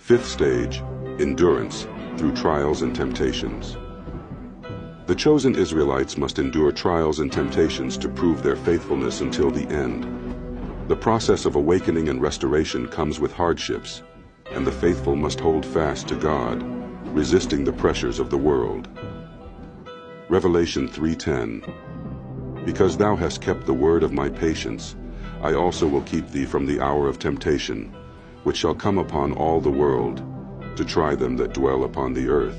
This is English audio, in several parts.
Fifth stage, endurance through trials and temptations. The chosen Israelites must endure trials and temptations to prove their faithfulness until the end. The process of awakening and restoration comes with hardships, and the faithful must hold fast to God, resisting the pressures of the world. Revelation 3:10. Because thou hast kept the word of my patience, I also will keep thee from the hour of temptation, which shall come upon all the world, to try them that dwell upon the earth.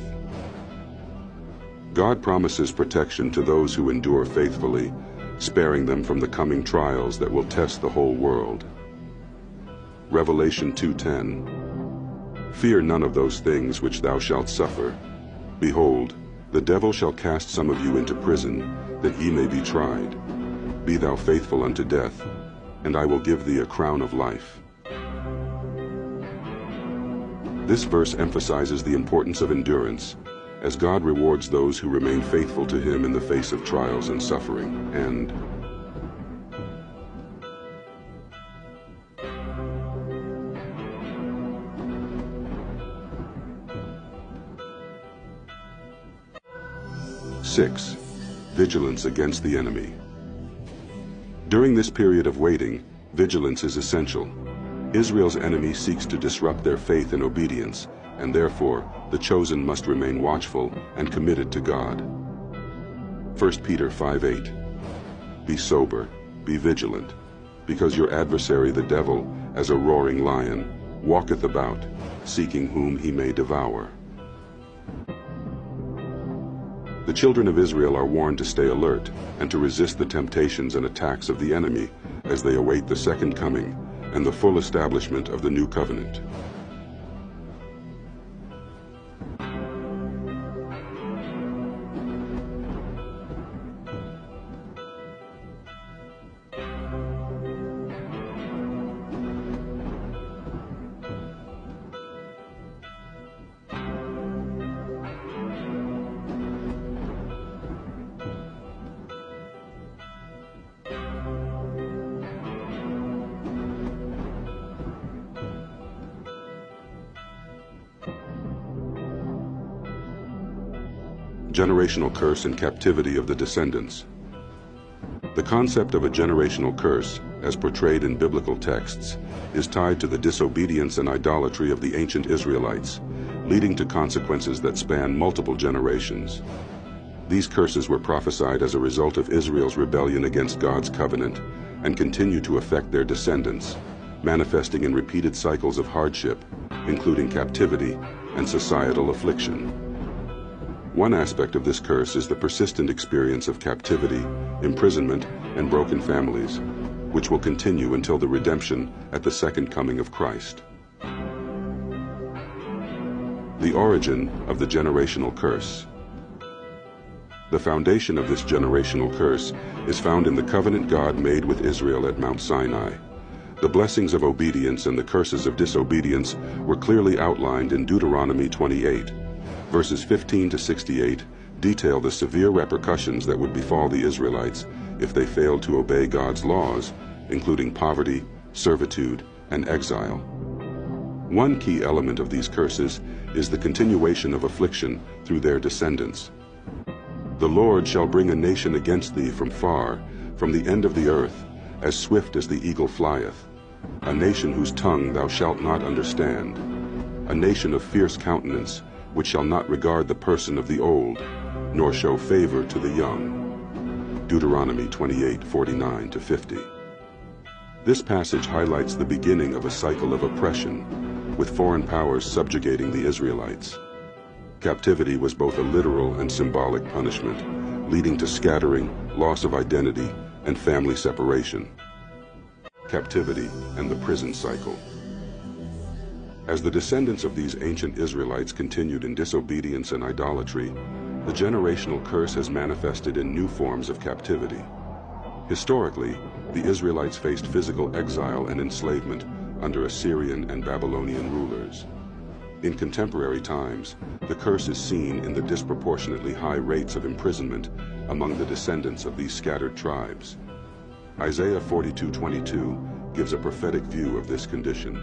God promises protection to those who endure faithfully, sparing them from the coming trials that will test the whole world. Revelation 2:10. Fear none of those things which thou shalt suffer. Behold, the devil shall cast some of you into prison, that ye may be tried. Be thou faithful unto death, and I will give thee a crown of life. This verse emphasizes the importance of endurance, as God rewards those who remain faithful to Him in the face of trials and suffering. And six, vigilance against the enemy. During this period of waiting, vigilance is essential. Israel's enemy seeks to disrupt their faith and obedience, and therefore the chosen must remain watchful and committed to God. 1 Peter 5:8. Be sober, be vigilant, because your adversary the devil, as a roaring lion, walketh about, seeking whom he may devour. The children of Israel are warned to stay alert and to resist the temptations and attacks of the enemy as they await the second coming and the full establishment of the new covenant. Generational curse and captivity of the descendants. The concept of a generational curse, as portrayed in biblical texts, is tied to the disobedience and idolatry of the ancient Israelites, leading to consequences that span multiple generations. These curses were prophesied as a result of Israel's rebellion against God's covenant and continue to affect their descendants, manifesting in repeated cycles of hardship, including captivity and societal affliction. One aspect of this curse is the persistent experience of captivity, imprisonment, and broken families, which will continue until the redemption at the second coming of Christ. The origin of the generational curse. The foundation of this generational curse is found in the covenant God made with Israel at Mount Sinai. The blessings of obedience and the curses of disobedience were clearly outlined in Deuteronomy 28. Verses 15 to 68 detail the severe repercussions that would befall the Israelites if they failed to obey God's laws, including poverty, servitude, and exile. One key element of these curses is the continuation of affliction through their descendants. The Lord shall bring a nation against thee from far, from the end of the earth, as swift as the eagle flieth, a nation whose tongue thou shalt not understand, a nation of fierce countenance, which shall not regard the person of the old, nor show favor to the young. Deuteronomy 28:49-50. This passage highlights the beginning of a cycle of oppression, with foreign powers subjugating the Israelites. Captivity was both a literal and symbolic punishment, leading to scattering, loss of identity, and family separation. Captivity and the prison cycle. As the descendants of these ancient Israelites continued in disobedience and idolatry, the generational curse has manifested in new forms of captivity. Historically, the Israelites faced physical exile and enslavement under Assyrian and Babylonian rulers. In contemporary times, the curse is seen in the disproportionately high rates of imprisonment among the descendants of these scattered tribes. Isaiah 42:22 gives a prophetic view of this condition.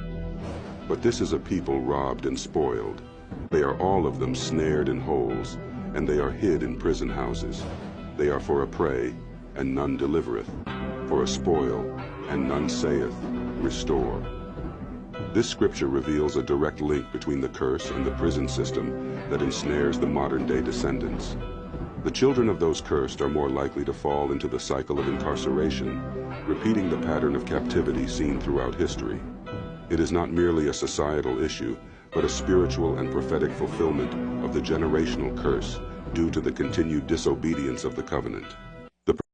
But this is a people robbed and spoiled. They are all of them snared in holes, and they are hid in prison houses. They are for a prey, and none delivereth, for a spoil, and none saith, Restore. This scripture reveals a direct link between the curse and the prison system that ensnares the modern-day descendants. The children of those cursed are more likely to fall into the cycle of incarceration, repeating the pattern of captivity seen throughout history. It is not merely a societal issue, but a spiritual and prophetic fulfillment of the generational curse due to the continued disobedience of the covenant.